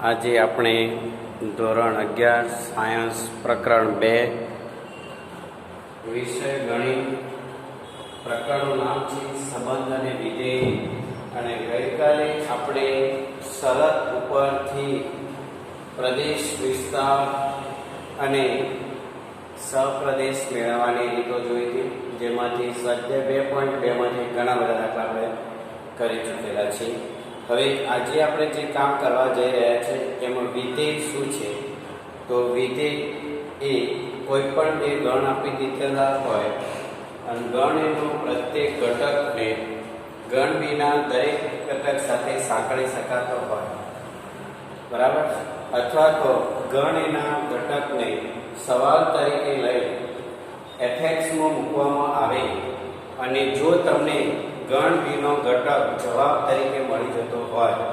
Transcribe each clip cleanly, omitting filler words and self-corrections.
આજે આપણે ધોરણ 11 સાયન્સ પ્રકરણ 2 વિષય ગણિત પ્રકરણનું નામ છે સંબંધ અને વિધેય. અને ગઈકાલે આપણે શરત ઉપરથી પ્રદેશ વિસ્તાર અને સપ્રદેશ મેળવવાની રીતો જોઈ હતી, જેમાંથી સ્વાધ્યાય 2.2 માંથી ઘણા બધા દાખલા આપણે કરી ચૂકેલા છીએ. હવે આજે આપણે જે કામ કરવા જઈ રહ્યા છે એમાં વિધેય શું છે. તો વિધેય એ કોઈ પણ બે ગણ આપી દીધેલા હોય અને ગણ એનો પ્રત્યેક ઘટકને ગણ વિના દરેક ઘટક સાથે સાંકળી શકાતો હોય, બરાબર, અથવા તો ગણ એના ઘટકને સવાલ તરીકે લઈ fxમાં મૂકવામાં આવે અને જો તમને ગણ બીનો ઘટક જવાબ તરીકે મળી જતો હોય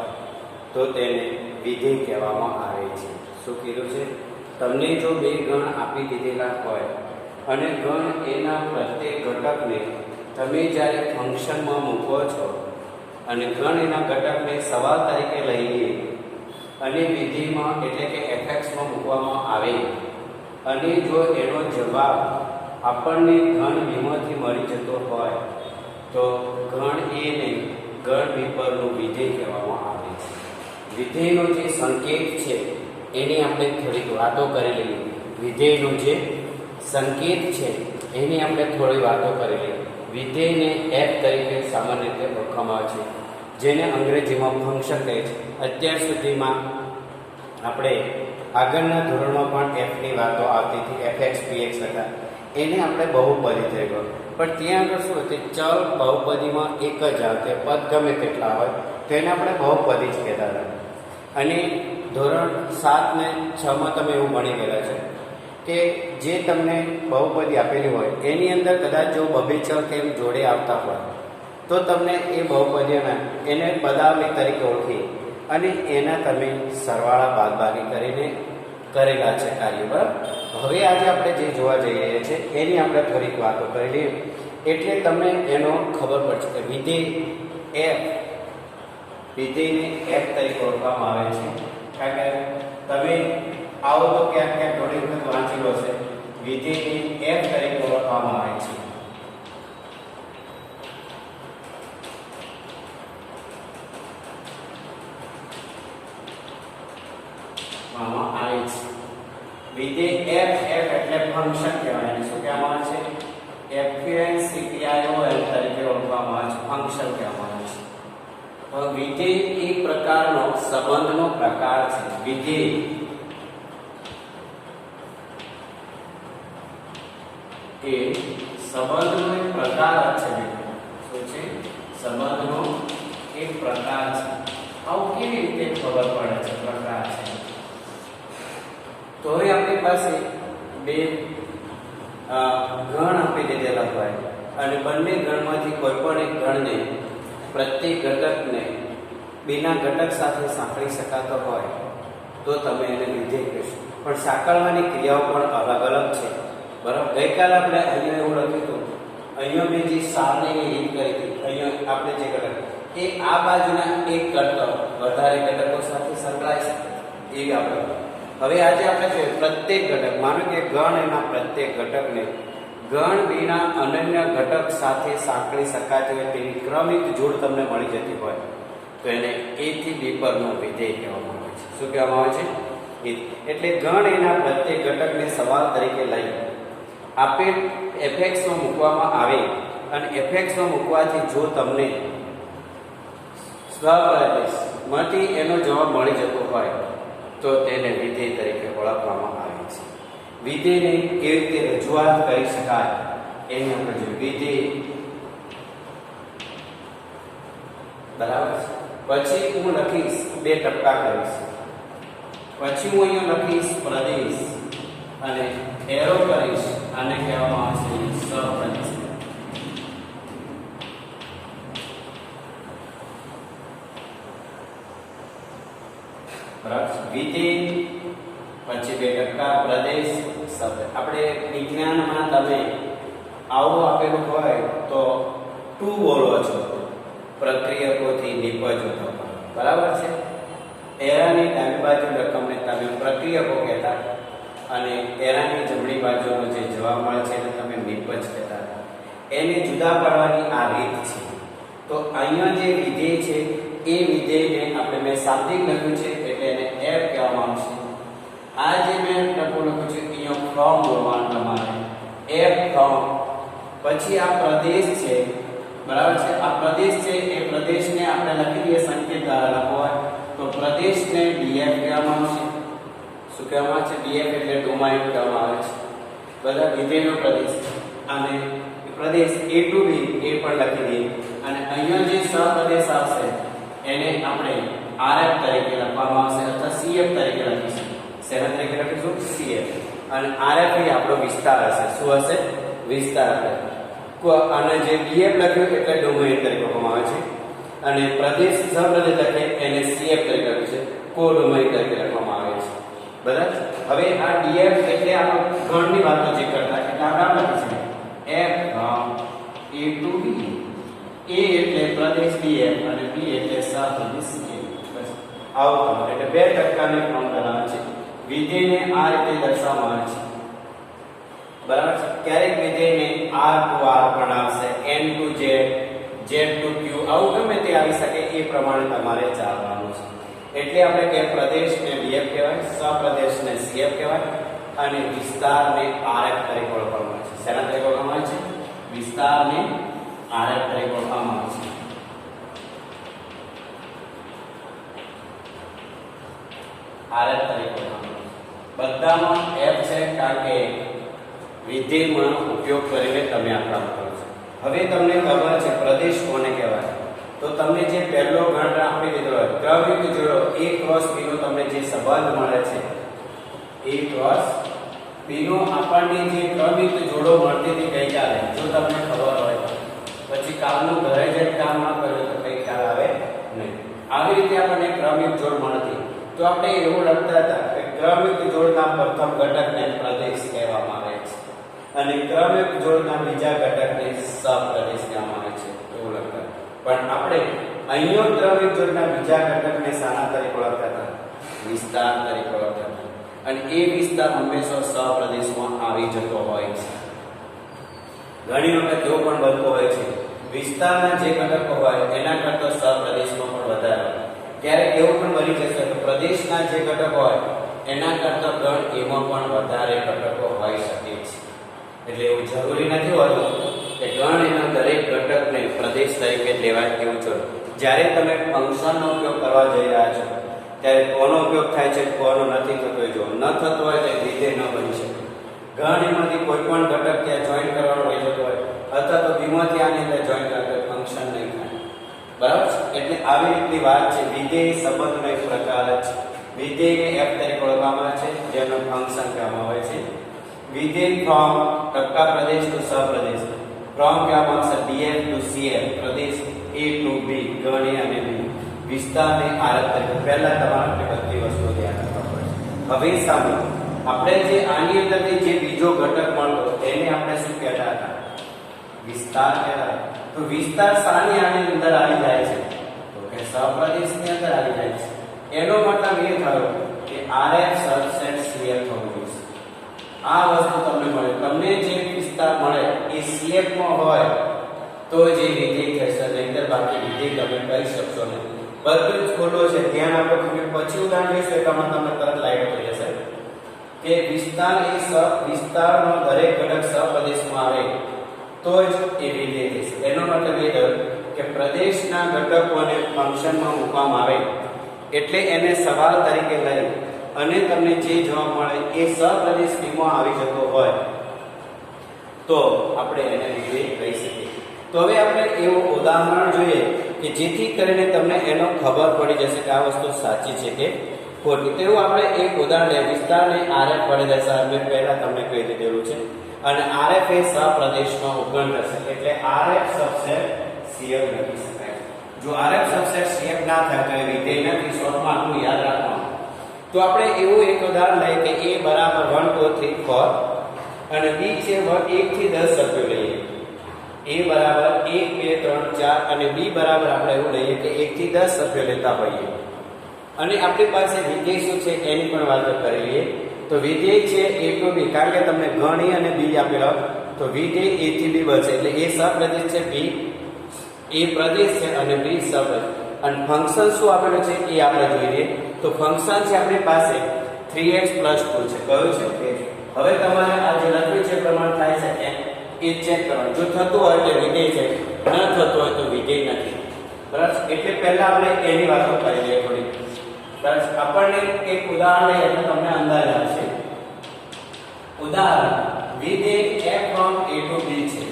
તો તેને વિધેય કહેવામાં આવે છે. શું કીધું છે? તમને જો બે ગણ આપી દીધેલા હોય અને ગણ એના પ્રત્યેક ઘટકને તમે જ્યારે ફંક્શનમાં મૂકો છો અને ગણ એના ઘટકને સવાલ તરીકે લઈએ અને વિધેયમાં એટલે કે fxમાં મૂકવામાં આવે અને જો એનો જવાબ આપણને ગણ બીમાંથી મળી જતો હોય તો ગણ એ ને ગણ બી પરનું વિધેય કહેવામાં આવે છે. વિધેયનો જે સંકેત છે એની આપણે થોડીક વાતો કરી લઈએ. વિધેયનો જે સંકેત છે એની આપણે થોડી વાતો કરી લઈએ. વિધેયને f તરીકે સામાન્ય રીતે ઓળખવામાં આવે છે, જેને અંગ્રેજીમાં ફંક્શન કહે છે. અત્યાર સુધીમાં આપણે આગળના ધોરણમાં પણ fની વાતો આવતી હતી, fx px હતા, એને આપણે બહુપદી થઈ ગયો. પણ ત્યાં આગળ શું હતું? ચલ બહુપદીમાં એક જ આવતે, પદ ગમે તેટલા હોય તો એને આપણે બહુપદી જ કહેતા હતા. અને ધોરણ 7 ને 6 માં તમે એવું ભણી ગયેલા છે કે જે તમને બહુપદી આપેલી હોય એની અંદર કદાચ જો બબે ચલ કે એમ જોડે આવતા હોય તો તમને એ બહુપદીઓના એને પદાવલી તરીકે ઓળખી અને એના તમે સરવાળા બાદબાકી કરીને કરેલા છે કાર્ય, બરાબર. હવે આજે આપણે જે જોવા જઈ રહ્યા છીએ એની આપણે થોડીક વાતો કરી લઈએ એટલે તમને એનો ખબર પડશે કે વિધેય f, વિધેયને f તરીકે ઓળખવામાં આવે છે. કારણ કે તમે આવો તો ક્યાંક ક્યાંક ઘણી વખત વાંચેલો હશે, વિધેયને f તરીકે ઓળખવામાં આવે છે. વિધેય f એટલે ફંક્શન કહેવાય. એને શું કહેવામાં આવે છે? fncpiol તરીકે ઓળખવામાં આવે છે, ફંક્શન કહેવામાં આવે છે. તો વિધેય એક પ્રકારનો સંબંધનો પ્રકાર છે. વિધેય એ સંબંધનો એક પ્રકાર છે. શું છે? સંબંધનો એક પ્રકાર છે. આવું કેવી રીતે ખબર પડે છે પ્રકાર છે? તો હવે આપણી પાસે બે ગણ આપી દીધેલા હોય અને બંને ગણમાંથી કોઈ પણ એક ગણને પ્રત્યેક ઘટકને બેના ઘટક સાથે સાંકળી શકાતો હોય તો તમે એને વિધેય કહેશો. પણ સાંકળવાની ક્રિયાઓ પણ અલગ અલગ છે, બરાબર. ગઈકાલે આપણે અહીંયા એવું લખ્યું હતું, અહીંયા મેં જે સારની રીત કરી હતી, અહીંયા આપણે જે ઘટક એ આ બાજુના એક ઘટક વધારે ઘટકો સાથે સંકળાય છે એવી આપણે. હવે આજે આપણે જોઈએ પ્રત્યેક ઘટક, માનો કે ગણ એના પ્રત્યેક ઘટકને ગણ વિના અનન્ય ઘટક સાથે સાંકળી શકાતી હોય તેની ક્રમિક જોડ તમને મળી જતી હોય તો એને a થી b પરનું વિધેય કહેવામાં આવે છે. શું કહેવામાં આવે છે? એટલે ગણ એના પ્રત્યેક ઘટકને સવાલ તરીકે લઈ આપેલ fxમાં મૂકવામાં આવે અને fxમાં મૂકવાથી જો તમને સ્વપ્રદેશમાંથી એનો જવાબ મળી જતો હોય તો તેને વિધેય તરીકે ઓળખવામાં આવે છે. વિધેયને કેવી રીતે રજૂઆત કરી શકાય એની આપણે જોઈએ. વિધેય, બરાબર. પછી હું લખીશ, બે ટપકા કરીશ, પછી હું અહીંયા લખીશ પ્રદેશ અને એરો કરીશ, આને કહેવામાં આવશે સપ્રદેશ. વિધેય પછી બે ટપકા પ્રદેશ શબ્દ. આપણે વિજ્ઞાનમાં તમે આવું આપેલું હોય તો ટુ બોલો છો, પ્રક્રિયકોથી નિપજો, બરાબર છે. એરાની ડાબી બાજુ રકમને તમે પ્રક્રિયકો કહેતા અને એરાની જમણી બાજુનો જે જવાબ મળે છે એને તમે નિપજ કહેતા. એને જુદા પાડવાની આ રીત છે. તો અહીંયા જે વિધેય છે એ વિધેયને આપણે મેં શાબ્દિક લખ્યું છે એટલે એને f કહેવામાં આવશે. આ જે મેં લખ્યું છે અહીંયા ફ્રોમ બોલવાનું તમારે f ફ્રોમ. પછી આ પ્રદેશ છે, બરાબર છે. આ પ્રદેશ છે એ પ્રદેશને આપણે લખી દઈએ સંકેત દ્વારા લખવો હોય તો પ્રદેશને df કહેવામાં આવશે. શું કહેવામાં આવે છે? df એટલે ડોમાઇન કહેવામાં આવે છે. બધા વિધેયનો પ્રદેશ અને પ્રદેશ a to b એ પણ લખી દઈએ અને અહીંયા જે સહપ્રદેશ આવશે એને આપણે rf તરીકે લખવામાં આવશે અથવા cf તરીકે લખીશું. શેના તરીકે લખીશું? cf. અને rf એ આપણો વિસ્તાર હશે. શું હશે? વિસ્તાર. અને જે df લખ્યું એટલે ડોમેઇન તરીકે લખવામાં આવે છે અને પ્રદેશ સહપ્રદેશ લખે એને cf તરીકે લખ્યું છે, કોડોમાઇન તરીકે લખવામાં આવે છે. બરાબર. હવે આ df એટલે આપણે ગણની વાતો જે કરતા એટલે આપણે લખીશું f from a to b. a એટલે પ્રદેશ df અને b એટલે સહપ્રદેશ cf. બસ આવું એટલે બે ટકાની ક્રમ બનાવે છે. વિધેયને આ રીતે દર્શાવવામાં આવે છે. બરાબર છે. ક્યારેક વિધેયને r to r પણ આવશે, n to z, z to q, આવું ગમે તે આવી શકે. એ પ્રમાણે તમારે ચાલવાનું છે. એટલે આપણે કે પ્રદેશને df કહેવાય, સહપ્રદેશને cf કહેવાય અને વિસ્તારને rf તરીકે ઓળખવામાં આવે છે. શેના તરીકે ઓળખવામાં આવે છે? વિસ્તારને rf તરીકે ઓળખવામાં આવે છે. rf તરીકે ઓળખવામાં આવે છે. બધામાં f છે કારણ કે વિધેયમાં ઉપયોગ કરીને તમે આ કામ કરો છો. હવે તમને ખબર છે પ્રદેશ કોને કહેવાય તો તમને જે પહેલો ગણ આપી દીધો હોય ક્રમયુક્ત જોડો a ક્રોસ b નો તમને જે સંબંધ મળે છે a ક્રોસ b નો આપણને જે ક્રમયુક્ત જોડો મળતી હતી ગઈકાલે, જો તમને ખબર હોય પછી કામનું ઘરે જ કામ ન કર્યું તો કઈ ખ્યાલ આવે નહીં. આવી રીતે આપણને ક્રમયુક્ત જોડ મળતી તો આપણે એવું લખતા હતા કે ક્રમયુક્ત જોડના પ્રથમ ઘટકને પ્રદેશ કહેવામાં આવે છે અને ક્રમયુક્ત જોડના બીજા ઘટકને સહપ્રદેશ કહેવામાં આવે છે. એવું લખતા. પણ આપણે અહીંયા ક્રમયુક્ત જોડના બીજા ઘટકને શાના તરીકે ઓળખતા હતા? વિસ્તાર તરીકે ઓળખતા હતા. અને એ વિસ્તાર હંમેશા સહપ્રદેશમાં આવી જતો હોય છે. ઘણી વખત એવું પણ બનતું હોય છે વિસ્તારના જે ઘટકો હોય એના કરતા સહપ્રદેશમાં પણ વધારે હોય. ક્યારેક એવું પણ બની જશે કે પ્રદેશના જે ઘટકો હોય એના કરતા ગણ એમાં પણ વધારે ઘટકો હોઈ શકે છે. એટલે એવું જરૂરી નથી હોતું કે ગણ એના દરેક ઘટકને પ્રદેશ તરીકે લેવાય એવું છે. જ્યારે તમે ફંક્શનનો ઉપયોગ કરવા જઈ રહ્યા છો ત્યારે કોનો ઉપયોગ થાય છે, કોનો નથી થતો. જો ન થતો હોય તો વિધેય ન બની શકે. ગણ એમાંથી કોઈ પણ ઘટક ત્યાં જોઈન કરવાનો હોય જતો હોય અથવા તો બીમાંથી આની અંદર જોઈન કરે ફંક્શન નહીં થાય. બરાબર છે. એટલે આવી રીતની વાત છે. વિધેય સંબંધનો એક પ્રકાર જ છે. વિધેયને f તરીકે ઓળખવામાં આવે છે જેનો ફંક્શન કહેવામાં આવે છે. વિધેય ફ્રોમ ટપકા પ્રદેશ to સહપ્રદેશ, ફ્રોમ કહેવામાં આવશે df to cf, Pradesh a to b, ગણ a અને b, વિસ્તારને rf તરીકે. પહેલા તમારે બધી વસ્તુ ધ્યાન રાખવા પડશે. હવે સાંભળો, આપણે જે આની અંદરથી જે બીજો ઘટક મળતો એને આપણે શું કહેતા હતા? વિસ્તાર કહેવાય. તો વિસ્તાર શાની આની અંદર આવી જાય છે? તો કે સહપ્રદેશની અંદર આવી જાય છે. એનો મતલબ એ થયો કે rf સબસેટ cf થવું જોઈએ. આ વસ્તુ તમને મળે. તમને જે વિસ્તાર મળે એ cf માં હોય તો જે વિધેય થશે, નહીંતર બાકી વિધેય તમે કહી શકશો નહીં. બધું જ ખોટો છે. ધ્યાન આપો કે પછી ઉદાહરણ લઈશું એટલામાં તમને તરત લાઈટ થઈ જશે કે વિસ્તાર એ વિસ્તારનો દરેક ઘટક સહપ્રદેશમાં આવે તો જ એ વિધેય થશે. એનો મતલબ એ થયો કે પ્રદેશના ઘટકોને ફંક્શનમાં મૂકવામાં આવે એટલે એને સવાલ તરીકે લઈ અને તમને જે જવાબ મળે એ સહપ્રદેશ બીમાં આવી જતો હોય તો આપણે એને વિધેય કહી શકીએ. તો હવે આપણે એવું ઉદાહરણ જોઈએ કે જેથી કરીને તમને એનો ખબર પડી જશે કે આ વસ્તુ સાચી છે કે ખોટી. તેવું આપણે એક ઉદાહરણ લઈએ. વિસ્તારને rf વડે દર્શાવે. મેં પહેલા તમને કહી દીધેલું છે. અને rf એ સહપ્રદેશમાં ઉગમ થશે એટલે rf સબસેટ cf લખી શકાય. જો rf સબસેટ cf ના થાય તો એ વિધેય નથી. શોર્ટમાં આટલું યાદ રાખવાનું. તો આપણે એવું એક ઉદાહરણ લઈએ કે a બરાબર 1 2 3 4 અને b છે 1 થી 10 સભ્યો લઈએ. a બરાબર 1 2 3 4 અને b બરાબર આપણે એવું લઈએ કે 1 થી 10 સભ્યો લેતા હોઈએ અને આપણી પાસે વિધેય શું છે એની પણ વાત કરી લઈએ. તો વિધેય છે a to b, કારણ કે તમને ગણ a અને b આપેલો, તો વિધેય a થી b બનશે. એટલે a સપ્રદેશ છે, b a પ્રદેશ છે અને b સપ્રદેશ. અને ફંક્શન શું આપેલું છે એ આપણે જોઈએ. તો ફંક્શન છે આપણી પાસે 3x + 2 છે. કયું છે? હવે તમારે આ જે લખ્યું છે પ્રમાણ થાય છે કે એ ચેક કરવાનું. જો થતું હોય તો વિધેય છે, ન થતું હોય તો વિધેય નથી. બરાબર? એટલે પહેલા આપણે એની વાતો કરી લઈએ થોડી. બરાબર? આપણને એક ઉદાહરણ લઈએ તો તમને અંદાજ આવશે. ઉદાહરણ વિધેય f from a to b છે,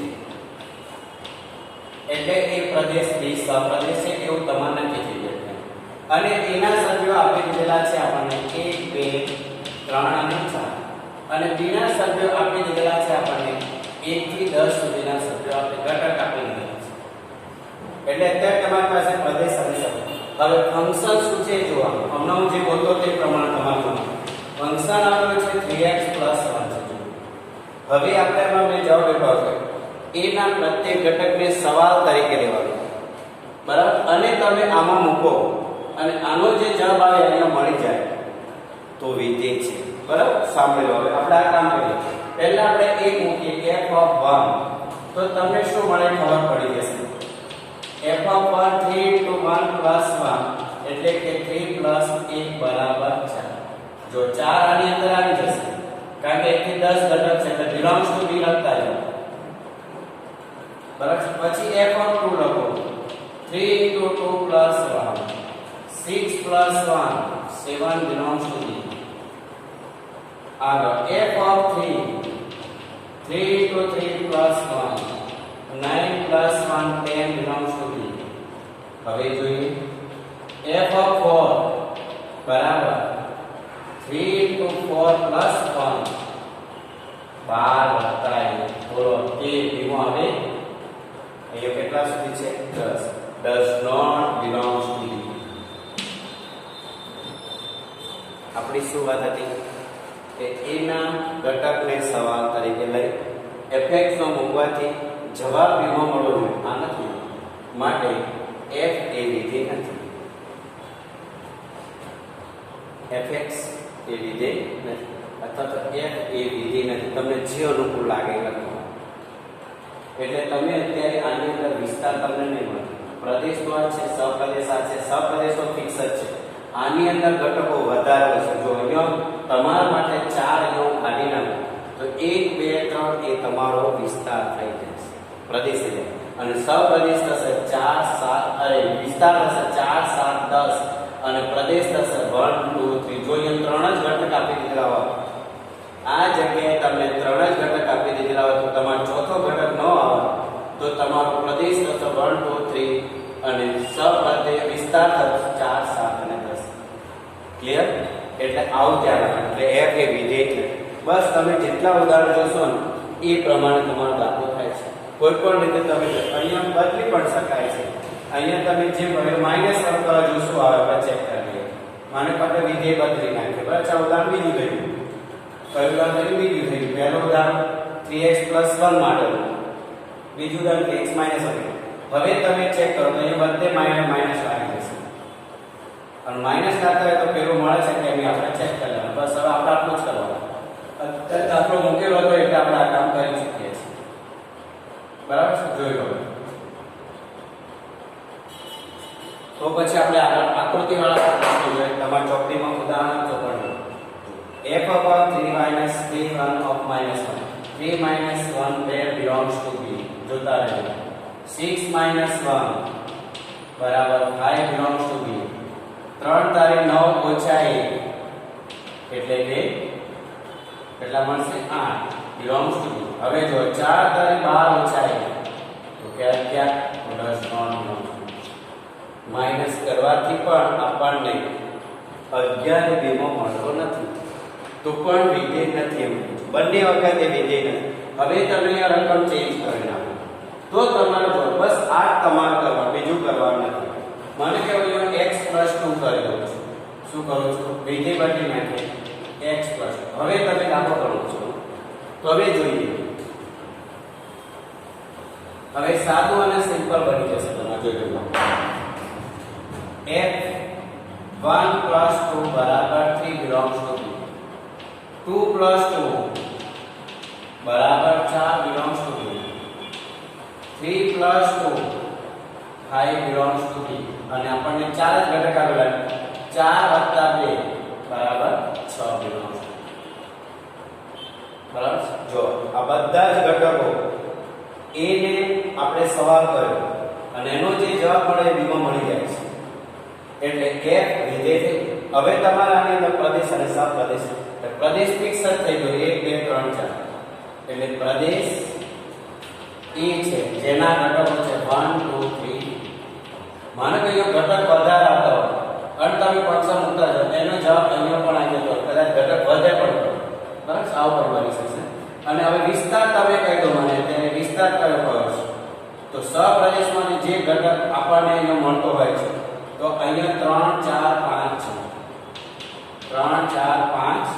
એટલે એ પ્રદેશ b સપ્રદેશ છે એવું તમારે નક્કી થઈ જશે. અને એના સભ્યો આપી દીધેલા છે આપણને 1 2 3 અને 4. અને b ના સભ્યો આપી દીધેલા છે આપણને 1 થી 10 સુધીના સભ્યો આપણે ઘટક આપી દીધેલા છે. એટલે અત્યારે તમારી પાસે પ્રદેશ અને સભ્ય. હવે ફંક્શન શું છે જોવાનું. હમણાં હું જે બોલતો તે પ્રમાણે તમારું ફંક્શન આપેલું છે 3x + 1 છે. હવે આપણે મેં જવાબ આપ્યો છે a ના પ્રત્યેક ઘટકને સવાલ તરીકે લેવાનો. બરાબર? અને તમે આમાં મૂકો અને આનો જે જવાબ આવે એને મળી જાય તો વિધેય છે. બરાબર? સાંભળો. હવે આપણે આ કામ કરીએ. પહેલા આપણે a મૂકીએ f(1), તો તમને શું મળે ખબર પડી જશે. f(1) 3 * 1 + 1 એટલે કે 3 + 1 = 4. જો 4 આની અંદર આવી જશે, કારણ કે 1 થી 10 ઘટક છે એટલે બિલોંગ્સ ટુ બી લખતા જાઓ. બરાબર? પછી f(2) લખો. 3 * 2 + 1 6 + 1 7 બિલોંગ્સ ટુ બી. આગળ f(3) 3 * 3 + 1 9 + 1 10 બિલોંગ્સ ટુ બી. હવે જોઈએ f(4) બરાબર 3 * 4 + 1 12 વત્તા બોલો 13 ધીમો આવે. અહીંયા કેટલા સુધી છે? 10. does not belongs to B. આપણી શું વાત હતી કે a ના ઘટકને સવાલ તરીકે લઈ fx નો મૂકવાથી જવાબ બીમો મળવો આ નથી, માટે f એ વિધેય નથી. fx એ વિધેય નથી અથવા તો f એ વિધેય નથી. તમને જે અનુકૂળ લાગે એ લખો. એટલે તમે અત્યારે આની અંદર વિસ્તાર તમને નહીં મળે. પ્રદેશ તો આ છે, સપ્રદેશ આ છે. સપ્રદેશ તો ફિક્સ જ છે. આની અંદર ઘટકો વધારે છે. જો અહીંયા તમારા માટે 4 નો કાઢી નાખો તો 1 2 3 એ તમારો વિસ્તાર થઈ જશે. પ્રદેશ છે અને સપ્રદેશ થશે 4 7 અરે વિસ્તાર થશે 4 7 10 અને પ્રદેશ થશે 1 2 3. જો અહીંયા 3 જ ઘટક આપી દીધેલા હોય, આ જગ્યાએ તમને 3 જ ઘટક આપી દીધેલા હોય તો તમારો ચોથો ઘટક ન આવે તો તમારો પ્રદેશ થશે 1 2 3 અને સપ્રદેશ વિસ્તાર થશે 4 7 અને 10. ક્લિયર? એટલે આવું ધ્યાન રાખવાનું. એટલે f એ વિધેય છે. બસ તમે જેટલા ઉદાહરણ જોશો ને એ પ્રમાણે તમારો દાખલો થાય છે. કોઈ પણ રીતે તમે અહીંયા બદલી પણ શકાય છે. અહીંયા તમે જે માઈનસ કરવા જોશો આવે ચેક કરીએ. માને પાસે વિધેય બદલી નાખે. બરાબર? આ ઉદાહરણ બીજું થયું. કયું ઉદાહરણ બીજું થયું? પહેલું ઉદાહરણ 3x + 1 માટે, બીજું ઉદાહરણ 3x - 1. હવે તમે ચેક કરો તો અહીંયા બધે માઈનસ આવી જશે. અને માઈનસ લાગતા હોય તો પેલું મળે છે કે નહીં આપણે ચેક કરી લેવાનું. બસ હવે આપણે આટલું જ કરવાનું. અત્યારે દાખલો મૂકેલો હતો એટલે આપણે આ કામ કરી શકીએ છીએ. બરાબર? જોઈ લો. તો પછી આપણે આકૃતિવાળા પ્રશ્નો જોઈએ. તમારા ચોપડીમાં ઉદાહરણ ચોપડી f(3 - 3 1 of -1 3 - 1 where belongs to B. જોતા રહેજો. 6 - 1 બરાબર 5 belongs to B. 3 તારી 9 ઓછા 1 એટલે કે કેટલા મળશે? 8 belongs to B. હવે જો 4 તારી 12 ઓછા 1 તો ક્યાં does not belong. માઈનસ કરવાથી પણ આપણને 11 બીમો મળતો નથી તો પણ વિધેય નથી. એમ બંને વખતે વિધેય નથી. હવે તમે આ રકમ ચેન્જ કરી નાખો તો તમારે બસ આ તમારે કરવાનું, બીજું કરવાનું નથી. મને કહેવાય x + 2 કરી દઉં છું. શું કરું છું? વિધેય બદલી નાખે x + 2. હવે તમે દાખલો કરો છો તો હવે જોઈએ. હવે સાદું અને સિમ્પલ બની જશે. તમે જોઈ લો f 1 plus 2 बराबर 3 belongs to B. 2 plus 2 बराबर 4 belongs to B. 3 plus 2 5 belongs to B. અને આપણને ચાર જ ઘટક આવેલા 4 + 2 બરાબર 6 belongs to B. બરાબર જો આ બધા જ ઘટકો A ને આપણે સવાલ કર્યો અને એનો જે જવાબ મળે એ B માં મળી જાય છે. એટલે F વિધેય થઈ. હવે તમારા આની અંદર પ્રદેશ અને સહપ્રદેશ પ્રદેશ ફિક્સ જ થઈ ગયો 1 2 3 4. એટલે પ્રદેશ E છે જેના ઘટકો છે 1 2 3. માનો કે એ ઘટક વધારે આવતા હોય અને તમે ફંક્શન મૂકતા જાઓ એનો જવાબ અહીંયા પણ આવી જતો કદાચ ઘટક વધે પણ બરાબર આવું પણ બની શકશે. અને હવે વિસ્તાર તમે કહી દો મને તેને વિસ્તાર કયો કયો છે તો સહપ્રદેશમાં જે ઘટક આપણને અહીંયા મળતો હોય છે તો અહીંયા 3 4 5 છે 3 4 5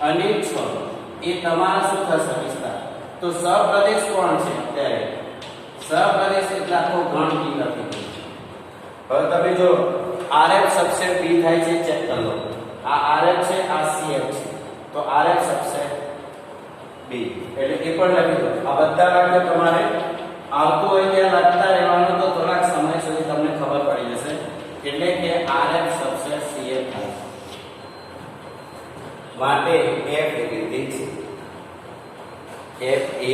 અને 6 એ તમારા શું થશે વિસ્તાર. તો સહપ્રદેશ કોણ છે ત્યારે સહપ્રદેશ એટલે આખો ગણ કી લખી દો. હવે તમે જો RF સબસેટ B થાય છે ચેક કરી લો. આ RF છે આ CF છે તો RF સબસેટ B એટલે એ પણ લખી દો. આ બધા વાક્ય તમારે આવતું હોય ત્યાં લખતા રહેવાનું તો થોડાક સમય સુધી તમને ખબર પડી જશે. એટલે કે RF સબસેટ CF થાય માટે F એ વિધેય છે. F એ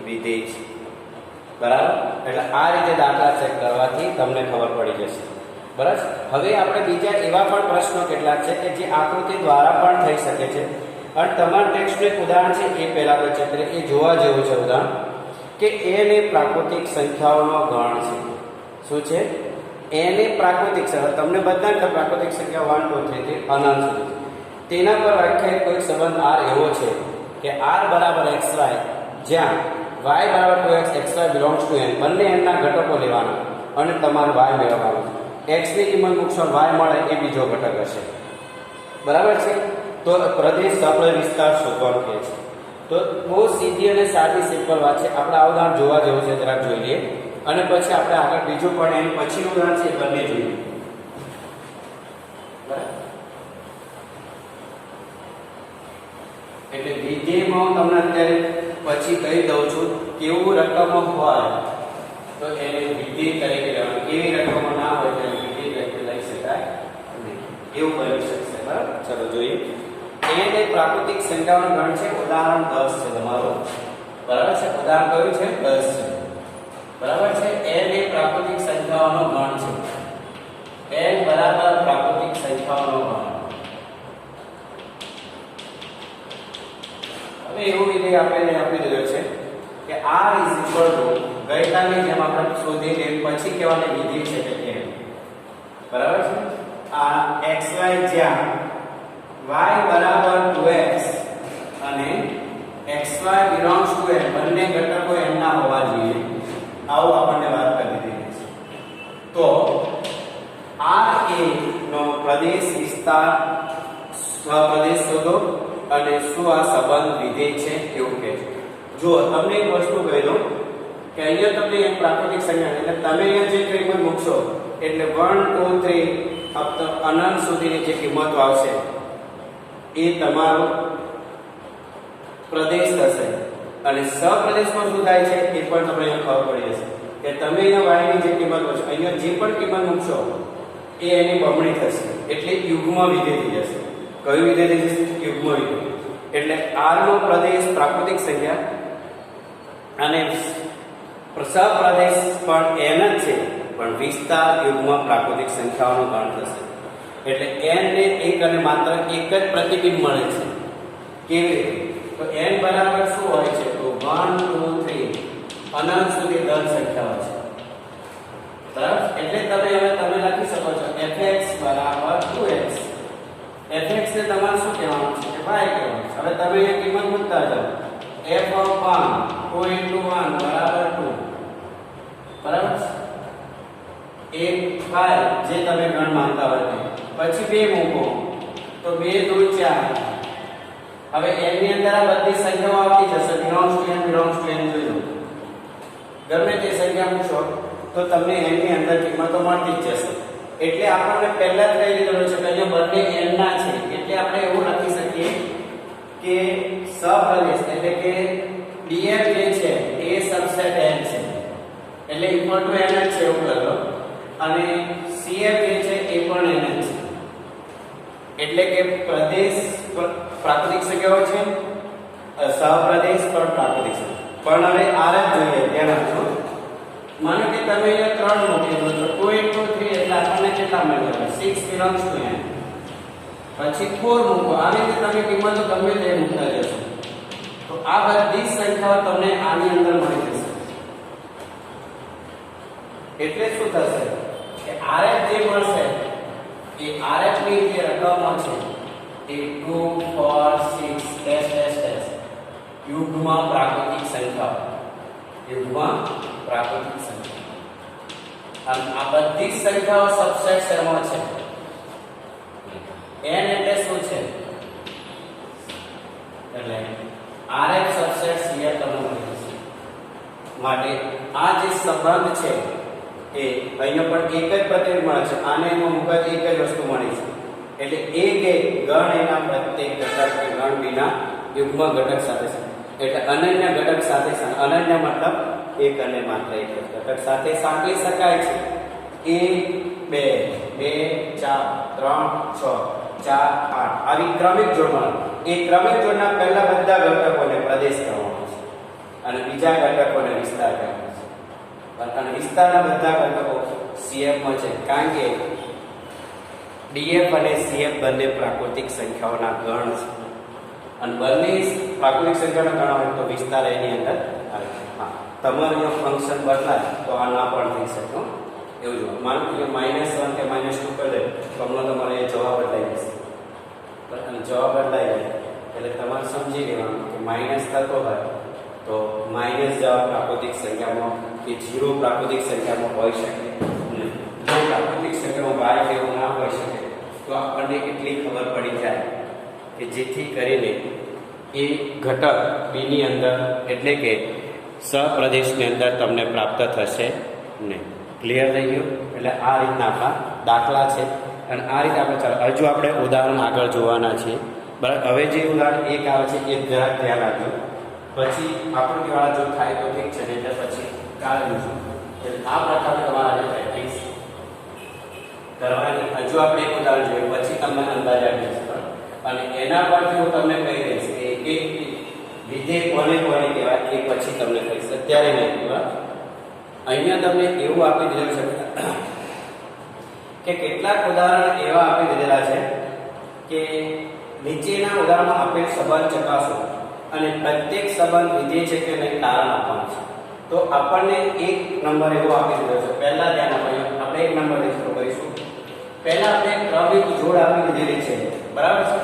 વિધેય છે બરાબર. એટલે આ રીતે દાખલા ચેક કરવાથી તમને ખબર પડી જશે બરાબર. હવે આપણે બીજા એવા પણ પ્રશ્નો કેટલાક છે કે જે આકૃતિ દ્વારા પણ થઈ શકે છે અને તમારા ટેક્સ્ટનું એક ઉદાહરણ છે એ પહેલા આપણે ચિત્ર એ જોવા જેવું છે. ઉદાહરણ કે n એ પ્રાકૃતિક સંખ્યાઓનો ગણ છે. શું છે? n એ પ્રાકૃતિક સંખ્યા. તમને બધાને પ્રાકૃતિક સંખ્યા 1 2 3 થી અનંત સુધી તેના પર વ્યાખ્યાયિત કોઈ સંબંધ r એવો છે કે r બરાબર xy જ્યાં y બરાબર 2x xy belongs to n બંને n ના ઘટકો લેવાના અને તમારે y મેળવવાનું. x ની કિંમત મૂકશો y મળે એ બીજો ઘટક હશે બરાબર છે. તો પ્રદેશ સપ્રદેશ વિસ્તાર શોધવાનું કહે છે. તો બહુ સીધી અને સાદી સિમ્પલ વાત છે. આપણે આ ઉદાહરણ જોવા જેવું છે જરાક જોઈ લઈએ અને પછી આપણે આગળ બીજું પણ એની પછીનું ઉદાહરણ છે એ બંને જોઈએ બરાબર. એટલે વિધેયમાં હું તમને અત્યારે પછી કહી દઉં છું કેવું રકમ હોય તો એને વિધેય તરીકે લેવાનું. કેવી રકમ ના હોય તો વિધેય તરીકે લઈ શકાય નહીં. એવું બની શકશે બરાબર. ચલો જોઈએ. n એ પ્રાકૃતિક સંખ્યાઓનો ગણ છે. ઉદાહરણ 10 છે તમારો બરાબર છે. ઉદાહરણ કયું છે? 10 છે બરાબર છે. n એ પ્રાકૃતિક સંખ્યાઓનો ગણ છે. n બરાબર પ્રાકૃતિક સંખ્યાઓનો ગણ. હવે એવું વિધેય આપણે આપી દીધો છે કે r ગઈકાલની જેમ આપણે શોધી લે પછી કહેવાની વિધેય છે કે n બરાબર છે. આ xy જ્યાં y બરાબર 2x અને xy belongs to n બંને ઘટકો n ના હોવા જોઈએ આવું આપણને વાત કરી દીધી છે. તો r એ નો પ્રદેશ વિસ્તાર સ્વપ્રદેશ શોધો અને શું આ સંબંધ વિધેય છે એવું કહે છે. જો તમને એક વસ્તુ કહી દઉં કે અહીંયા તમને એક પ્રાકૃતિક સંખ્યા એટલે તમે અહીંયા જે કિંમત મૂકશો એટલે 1 2 3 અનંત સુધીની જે કિંમતો આવશે એ તમારો પ્રદેશ થશે. અને સપ્રદેશમાં શું થાય છે એ પણ તમને ખબર પડી જશે કે તમે અહીંયા y ની જે કિંમત મૂકશો અહીંયા જે પણ કિંમત મૂકશો એ એની બમણી થશે એટલે યુગ્મ વિધેય થઈ જશે. કયું વિધેય થઈ જશે? યુગ્મ વિધેય. એટલે r નો પ્રદેશ પ્રાકૃતિક સંખ્યા અને સપ્રદેશ પણ n જ છે પણ વિસ્તાર યુગ્મ પ્રાકૃતિક સંખ્યાઓનો ગણ થશે. એટલે n ને એક અને માત્ર એક જ પ્રતિબિંબ મળે છે. કેવી રીતે? તો n બરાબર શું હોય છે? તો 1 2 3 અનંત સુધી ધન સંખ્યાઓ છે બરાબર. એટલે તમે લખી શકો છો fx બરાબર 2x. fx ને તમારે શું કહેવાનું છે? કે y કહેવાનું છે. હવે તમે એ કિંમત મૂકતા જાઓ f of 1 2 into 1 બરાબર 2 બરાબર. એક થાય જે તમે ગણ માનતા હોય પછી 2 મૂકો તો 2 2 4. હવે n ની અંદર આ બધી સંખ્યાઓ આવતી જશે belongs to n જોઈ લો. ગમે તે સંખ્યા મૂકશો તો તમને n ની અંદર કિંમતો મળતી જ જશે એટલે આપણને પહેલા જ કહી દીધેલું છે કે અહીંયા બંને n ના છે, એટલે આપણે એવું લખી શકીએ કે સહપ્રદેશ એટલે કે df જે છે એ સબસેટ n છે, એટલે ઇક્વલ ટુ n જ છે એવું લખો, અને cf જે છે એ પણ n જ છે, એટલે કે પ્રદેશ પ્રાકૃતિક સંખ્યાઓ છે, સહપ્રદેશ પણ પ્રાકૃતિક સંખ્યા. પણ હવે આર જ જોઈએ, ધ્યાન આપજો. માનો કે તમે અહીંયા 3 મૂકી દો તો 2 into 3 એટલે આપણને કેટલા મળે? 6 belongs to n. પછી 4 મૂકો, આવી રીતે તમે કિંમતો ગમે તે મૂકતા જશો તો આ બધી સંખ્યાઓ તમને આની અંદર મળી જશે. એટલે શું થશે કે rf જે મળશે એ rf ની જે રકમો છે એ 2 4 6 યુગ્મ પ્રાકૃતિક સંખ્યાઓ, યુગ્મ પ્રાકૃતિક સંખ્યા. અને આ બધી સંખ્યાઓ સબસેટ શેમાં છે? n એટલે શું છે? એટલે rf સબસેટ cf તમને મળી જશે. માટે આ જે સંબંધ છે એ અહીંયા પણ એક જ પ્રતિબિંબ મળે છે, આને એમાં મુકવાથી એક જ વસ્તુ મળી છે. એટલે એક એક ગણ એના પ્રત્યેક ઘટક કે ગણ વિના યુગ્મ ઘટક સાથે એટલે અનન્ય ઘટક સાથે અનન્ય મતલબ એક અને માત્ર એક ઘટક સાથે સાંકળી શકાય છે. 1 2 2 4 3 6 4 8 આવી ક્રમિક જોડમાં એ ક્રમિક જોડના પહેલા બધા ઘટકોને પ્રદેશ કહેવામાં છે અને બીજા ઘટકોને વિસ્તાર કહેવામાં છે. અને વિસ્તારના બધા ઘટકો CF માં છે, કારણ કે DF અને CF બંને પ્રાકૃતિક સંખ્યાઓના ગણ છે અને બંને પ્રાકૃતિક સંખ્યાના ગણ હોય તો વિસ્તાર એની અંદર આવે છે. હા, તમારું ફંક્શન બદલાય તો આ ના પણ થઈ શકે એવું જો. માનો કે -1 કે -2 કરી દે તો હમણાં તમારે એ જવાબ બદલાઈ જશે. અને જવાબ બદલાઈ જાય એટલે તમારે સમજી લેવાનું કે માઇનસ થતો હોય તો માઇનસ જવાબ પ્રાકૃતિક સંખ્યામાં કે 0 પ્રાકૃતિક સંખ્યામાં હોઈ શકે નહીં. જો પ્રાકૃતિક સંખ્યામાં y જેવું ના હોઈ શકે તો આપણને એટલી ખબર પડી જાય કે જેથી કરીને એ ઘટક b ની અંદર એટલે કે સપ્રદેશની અંદર તમને પ્રાપ્ત થશે નહીં. ક્લિયર થઈ ગયું? એટલે આ રીતના આપણા દાખલા છે અને આ રીતે આપણે ચાલો હજુ આપણે ઉદાહરણ આગળ જોવાના છીએ. બરાબર, હવે જે ઉદાહરણ એક આવે છે એ જરાક ધ્યાન રાખજો, પછી આકૃતિ વાળા જો થાય તો ઠીક છે, એટલે પછી કાલે જોશું. એટલે આ પ્રકારે તમારે પ્રેક્ટિસ કરવાની. હજુ આપણે એક ઉદાહરણ જોઈએ પછી તમને અંદાજ આવી જશે અને એના પરથી હું તમને કહી દઈશ કે એક વિધેય કોને કોને કહેવાય એ પછી તમને કહીશ, અત્યારે નહીં. બરાબર, અહીંયા તમને એવું આપી દીધેલું છે કે કેટલાક ઉદાહરણ એવા આપી દીધેલા છે કે નીચેના ઉદાહરણમાં આપેલ સંબંધ ચકાસો અને પ્રત્યેક સંબંધ વિધેય છે કે નહીં તારણ આપવાનું છે. તો આપણને એક નંબર એવો આપી દીધો છે. પહેલા ધ્યાન આપીએ, આપણે એક નંબર શરૂ કરીશું. પહેલા આપણે ક્રમિક જોડ આપી દીધેલી છે, બરાબર છે?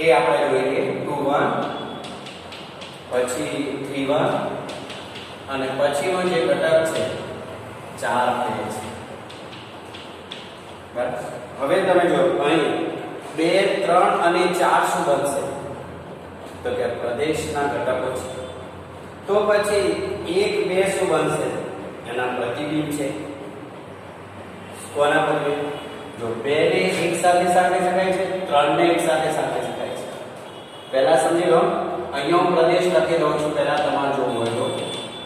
એ આપણે જોઈએ 2 1 પછી 3 1 અને પછીનો જે ઘટક છે 4 2 છે. બરાબર, હવે તમે જો અહીં 2 3 અને 4 શું બનશે? તો કે પ્રદેશના ઘટકો છે. તો પછી 1 2 શું બનશે? એના પ્રતિબિંબ છે. કોના પ્રતિબિંબ? જો 2 ને એક સાથે સાંકળી શકાય છે, 3 ને એક સાથે સાંકળી શકાય છે. પહેલા સમજી લો, અહીંયા હું પ્રદેશ લખી દઉં છું. પહેલા તમારે જોવું હોય તો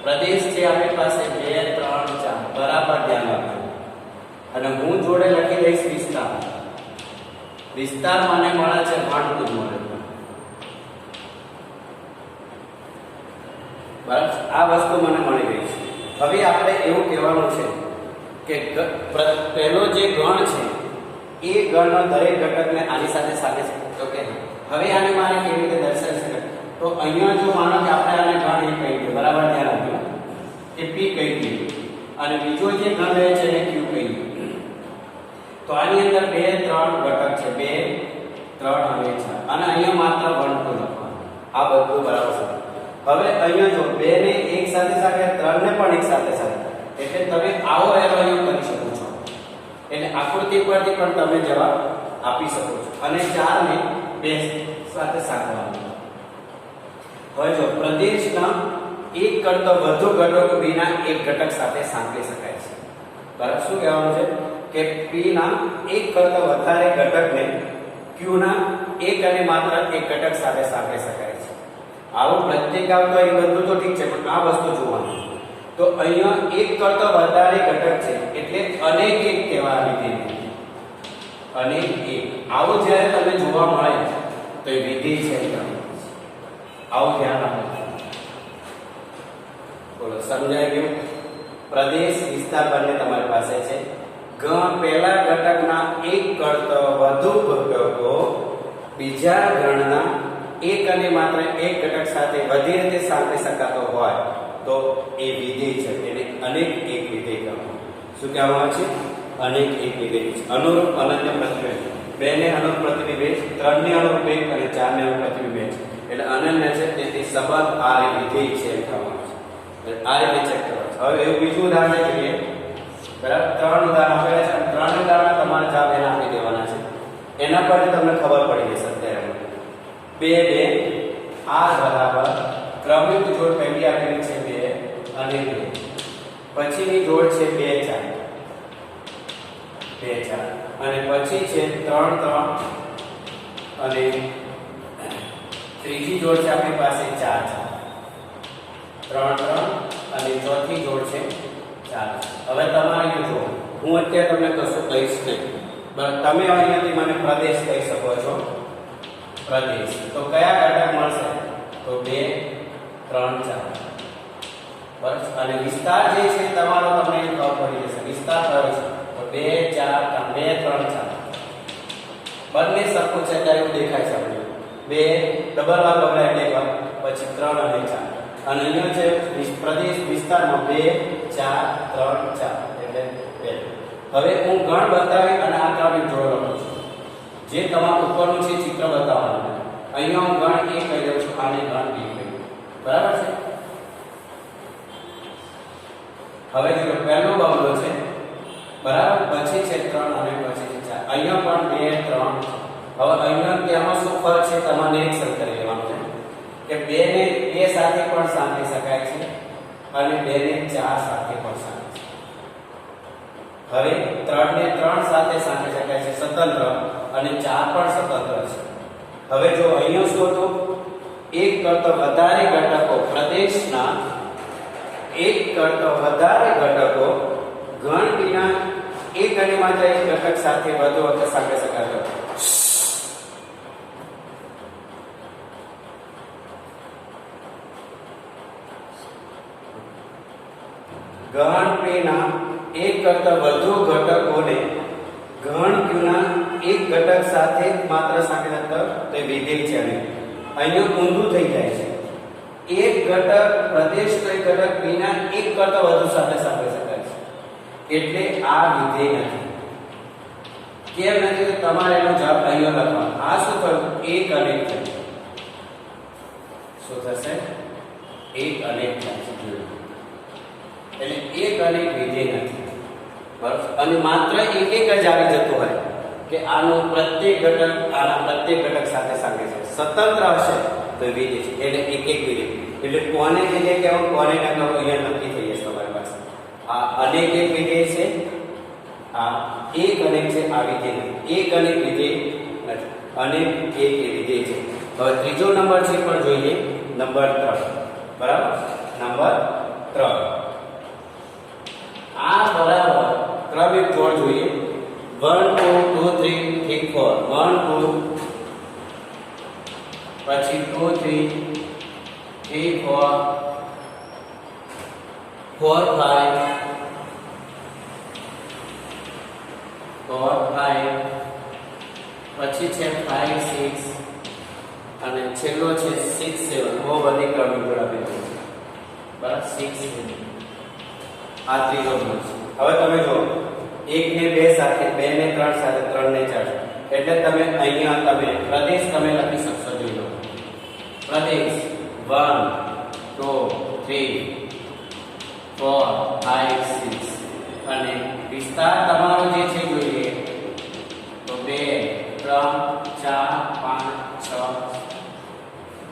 પ્રદેશ છે આપણી પાસે 2 3 4, બરાબર ધ્યાન રાખજો. અને હું જોડે લખી દઈશ વિસ્તાર. વિસ્તાર મને મળે છે વર્તુળ મળે. બરાબર, આ વસ્તુ મને મળી ગઈ છે. હવે આપણે એવું કહેવાનું છે કે પહેલો જે ગણ છે એ ગણનો દરેક ઘટકને આની સાથે સાથે છે. તો કે હવે આને મારે કેવી રીતે દર્શાવી શકાય? તો અહીંયા જો માનો કે આપણે આને ગણ એ કહી દઈએ, બરાબર ધ્યાન રાખજો, કે p કહી દઈએ અને બીજો જે ગણ રહે છે એને q કહી દઈએ. તો આની અંદર 2 3 ઘટક છે, 2 3 અને 4 અને અહીંયા માત્ર વર્તુળ લખવાનું. આ બધું બરાબર છે. હવે અહીંયા જો 2 ને એક સાથે સાથે 3 ને પણ એક સાથે સાથે, એટલે તમે આવો એરો અહીંયા કરી શકો છો. એટલે આકૃતિ પરથી પણ તમે જવાબ આપી શકો છો. અને 4 ને 2 સાથે સાંકળવાનું. હવે જો પ્રદેશના એક કરતા વધુ ઘટકો વિના એક ઘટક સાથે સાંકળી શકાય છે. બરાબર, શું કહેવાનું છે કે p ના એક કરતા વધારે ઘટકને q ના એક અને માત્ર એક ઘટક સાથે સાંકળી શકાય છે. આવું પ્રત્યેક આવતો એ બધું તો ઠીક છે, પણ આ વસ્તુ જોવાની. તો અહીંયા એક કરતા વધારે ઘટક છે એટલે અનેક એક કહેવા વિધેય. અનેક એક આવું જ્યારે તમને જોવા મળે તો એ વિધેય છે. આવું ધ્યાન રાખો. બોલો, સમજાઈ ગયું? પ્રદેશ વિસ્તાર બંને તમારી પાસે છે. પહેલા ઘટકના એક કરતા વધુ ઘટકો બીજા ગણના એક અને માત્ર એક ઘટક સાથે બધી રીતે સાંકળી શકાતો હોય તો એ વિધેય છે. એને અનેક એક વિધેય કહેવામાં. શું કહેવામાં આવે છે? અનેક એક વિધેય છે. અનુરૂપ અનન્ય પ્રતિબિંબ, બે ને અનુરૂપ પ્રતિબિંબ, ત્રણ ને અનુરૂપ એક અને ચાર ને અનુરૂપ પ્રતિબિંબ એટલે અનન્ય છે. તેથી સંબંધ આ વિધેય છે કહેવામાં આવે છે. આ રીતે ચેક કરો. હવે એવું બીજું ઉદાહરણ જોઈએ. બરાબર, ત્રણ ઉદાહરણ આપેલા છે. ત્રણ ઉદાહરણ તમારે જવાબ એના આપી દેવાના છે. એના પરથી તમને ખબર પડી જશે. અત્યારે 2 2 r બરાબર ક્રમિક જોડ પહેલી આપેલી છે 2 અને 2. પછીની જોડ છે 2 4 2 4 અને પછી છે 3 3 અને ત્રીજી જોડ છે આપણી પાસે 4 4 3 3 અને ચોથી જોડ છે 4. હવે તમારે જો હું અત્યારે તમને કશું કહીશ નહીં, બરાબર? તમે અહીંયાથી મને પ્રદેશ કહી શકો છો. પ્રદેશ તો કયા ઘટક મળશે? તો 2 3 4. બરાબર. અને વિસ્તાર જે છે તમારો તમને ખબર પડી જશે. વિસ્તાર કયો છે? તો 2 4 2 3 4 બંને સરખું છે ત્યારે એવું દેખાય છે. આપણે 2 ડબલ વાર બદલાય એક વાર, પછી 3 અને 4. અને અહીંયા છે પ્રદેશ વિસ્તારમાં 2 4 3 4 એટલે 2. હવે હું ગણ બતાવી અને આ ત્રણ જોડ લખું છું. જે તમારું ઉપરનું છે ચિત્ર બતાવવાનું. અહીંયા હું ગણ a કહી દઉં છું, આને ગણ b કહી દઉં. બરાબર છે? હવે જો પહેલો બગલો છે, બરાબર, પછી છે 3 અને પછી છે 4. અહીંયા પણ 2 3. હવે અહીંયા તેમાં શું ફરક છે તમારે નિરીક્ષણ કરી લેવાનું છે કે 2 ને 2 સાથે પણ સાંકળી શકાય છે અને 2 ને 4 સાથે પણ સાંકળી શકાય. હવે 3 ને 3 સાથે સાંકળી શકાય છે સ્વતંત્ર, અને 4 પણ સ્વતંત્ર છે. હવે જો અહીંયા શું હતું? એક કરતા વધારે ઘટકો પ્રદેશના એક કરતા વધારે ઘટકો ગણ વિના એક અને માત્ર એક ઘટક સાથે વધુ વખત સાંકળી શકાય. ગણ પેના એક કરતા વધુ ઘટકોને ગણ ક્યુના એક ઘટક સાથે માત્ર સાંકળી શકાય તે વિધેય છે. અને અહીંયા ઊંધું થઈ જાય છે. એક ઘટક પ્રદેશ તો એક ઘટક વિના એક કરતા વધુ સાથે સાંકળી શકાય છે એટલે આ વિધેય નથી. કેમ નથી? તો તમારે એનો જવાબ અહીંયા લખવાનો. આ શું થયું? એક અને એક થયું. શું થશે? એક અને એક થશે. એટલે એક અને એક વિધેય નથી. બરાબર? અને માત્ર એક એક જ આવી જતું હોય કે આનું પ્રત્યેક ઘટક આના પ્રત્યેક ઘટક સાથે સાંકળી છે. સ્વતંત્ર હશે તો વિધેય છે. એટલે એક એક વિધેય. એટલે કોને વિધેય કહેવું, કોને ન કહેવું અહીંયા નક્કી થઈ જશે તમારી પાસે. આ અનેક એક વિધેય છે, આ એક અનેક છે, આ વિધેય નથી. એક અનેક વિધેય નથી, અનેક એક એ વિધેય છે. હવે ત્રીજો નંબર છે પણ જોઈએ, નંબર 3. બરાબર? નંબર 3 આ બરાબર ક્રમિક જોડ જોઈએ. 1 2 2 3 4 1 2 પછી 2 3 3 4 4 5 4 5 પછી છે 5 6 અને છેલ્લો છે 6 7. બહુ બધી ક્રમિક જોડ આપી છે. બરાબર? 6 7 આ ત્રીજો નંબર છે. હવે તમે જો 1 ને 2 સાથે, 2 ને 3 સાથે, 3 ને 4 એટલે તમે અહીંયા તમે પ્રદેશ તમે લખી શકશો. જોઈ લો પ્રદેશ 1 2 3 4 5 6 અને વિસ્તાર તમારો જે છે જોઈએ તો 2 3 4 5 6.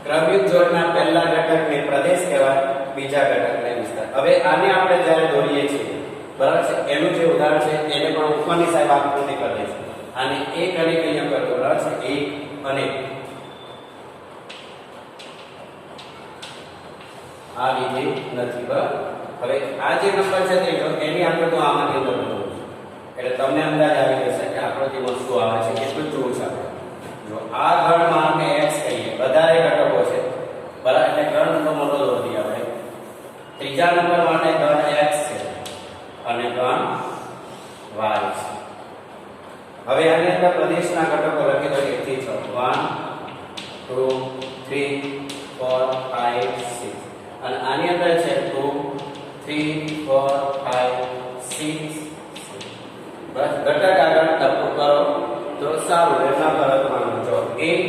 ક્રમિક જોડના પહેલા ઘટકને પ્રદેશ કહેવાય, બીજા ઘટકને વિસ્તાર. હવે આને આપણે જ્યારે દોરીએ છીએ બરાબર છે. એનું જે ઉદાહરણ છે એને પણ ઉપરની સાહેબ આકૃતિ કરી છે. અને એક અને અહીંયા કરતો બરાબર છે, એક અને આ વિધેય નથી. બરાબર. હવે આ જે નંબર છે તે એની આપણે તો આમાંથી અંદર લખવું છે એટલે તમને અંદાજ આવી જશે કે આકૃતિમાં શું આવે છે એટલું જોવું છે આપણે. જો આ ગણમાં આપણે x કહીએ, વધારે ઘટકો છે બરાબર, એટલે ગણ તો મોટો દોરી આવે. ત્રીજા નંબર માટે ગણ x છે અને ગણ y છે. હવે આની અંદર પ્રદેશના ઘટકો લખી દો 1 થી 6. 1 2 3 4 5 6 અને આની અંદર છે 2 3 4 5 6. બસ ઘટક આગળ ટપકું કરો તો સારું, એટલા કરો તો માનો છો 1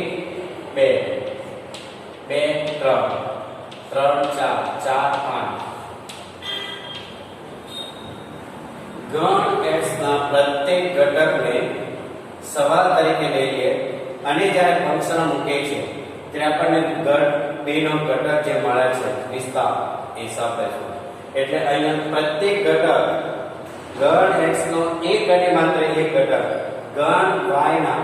2 2 3 3 4 4 5. ગણ x ના પ્રત્યેક ઘટકને સવાલ તરીકે લઈએ અને જ્યારે ફંક્શન મૂકે છે ત્યારે આપણને ગણ b નો ઘટક જે મળે છે વિસ્તાર એ સાપે છે. એટલે અહીંયા પ્રત્યેક ઘટક ગણ x નો એક અને માત્ર એક ઘટક ગણ y ના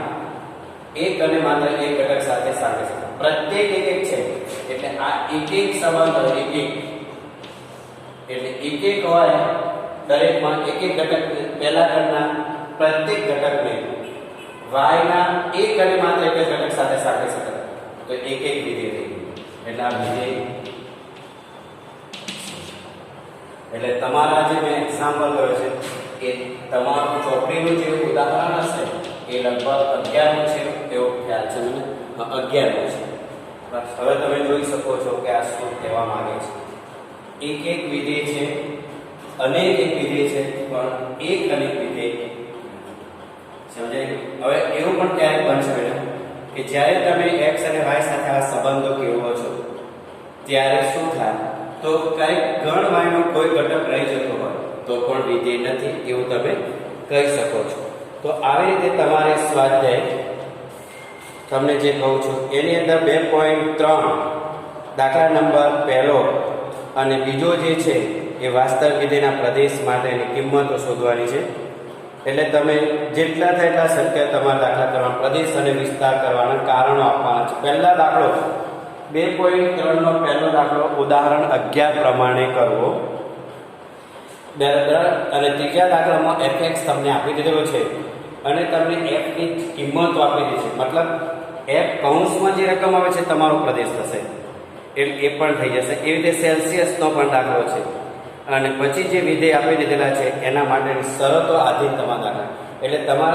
એક અને માત્ર એક ઘટક સાથે સાપે છે. પ્રત્યેક એક એક છે એટલે આ એક એક સંબંધ એક એક એટલે એક એક હોય દરેકમાં એક એક ઘટક પહેલા ગણના પ્રત્યેક ઘટકને y ના એક અને માત્ર એક ઘટક સાથે સાપે છે તો એક એક વિધેય થઈ ગયું. એટલે આ વિધેય એટલે તમારા જે મેં એક્ઝામ્પલ કર્યો છે કે તમારું ચોપડીનું જે ઉદાહરણ હશે એ લગભગ 11 નું છે એવો ખ્યાલ છે મને, 11 નું છે. બસ હવે તમે જોઈ શકો છો કે આ શું કહેવા માંગે છે. એક એક વિધેય છે, અનેક એક વિધેય છે, પણ એક અનેક વિધેય સમજાય. હવે એવું પણ ક્યારેક બનશે બેટા કે જ્યારે તમે x અને y સાથે આ સંબંધો કેળવો છો ત્યારે શું થાય તો ક્યારેક ગણ y નો કોઈ ઘટક રહી જતો હોય તો પણ વિધેય નથી એવું તમે કહી શકો છો. તો આવી રીતે તમારે સ્વાધ્યાય તમને જે કહું છું એની અંદર 2.3 દાખલા નંબર પહેલો અને બીજો જે છે એ વાસ્તવિક વિધેયના પ્રદેશ માટેની કિંમતો શોધવાની છે. એટલે તમે જેટલા થાય એટલા સંખ્યા તમારા દાખલા કરવાના, પ્રદેશ અને વિસ્તાર કરવાના કારણો આપવાના છે. પહેલા દાખલો 2.3 નો પહેલો દાખલો ઉદાહરણ 11 પ્રમાણે કરવો અને ત્રીજા દાખલામાં fx તમને આપી દીધેલો છે અને તમને f ની કિંમતો આપી દીધી છે. મતલબ f કૌંસમાં જે રકમ આવે છે તમારો પ્રદેશ થશે એ પણ થઈ જશે. એવી રીતે સેલ્સિયસનો પણ દાખલો છે અને પછી જે વિધેય આપી દીધેલા છે એના માટેની શરતો આધીન તમારા દાખલા. એટલે તમારે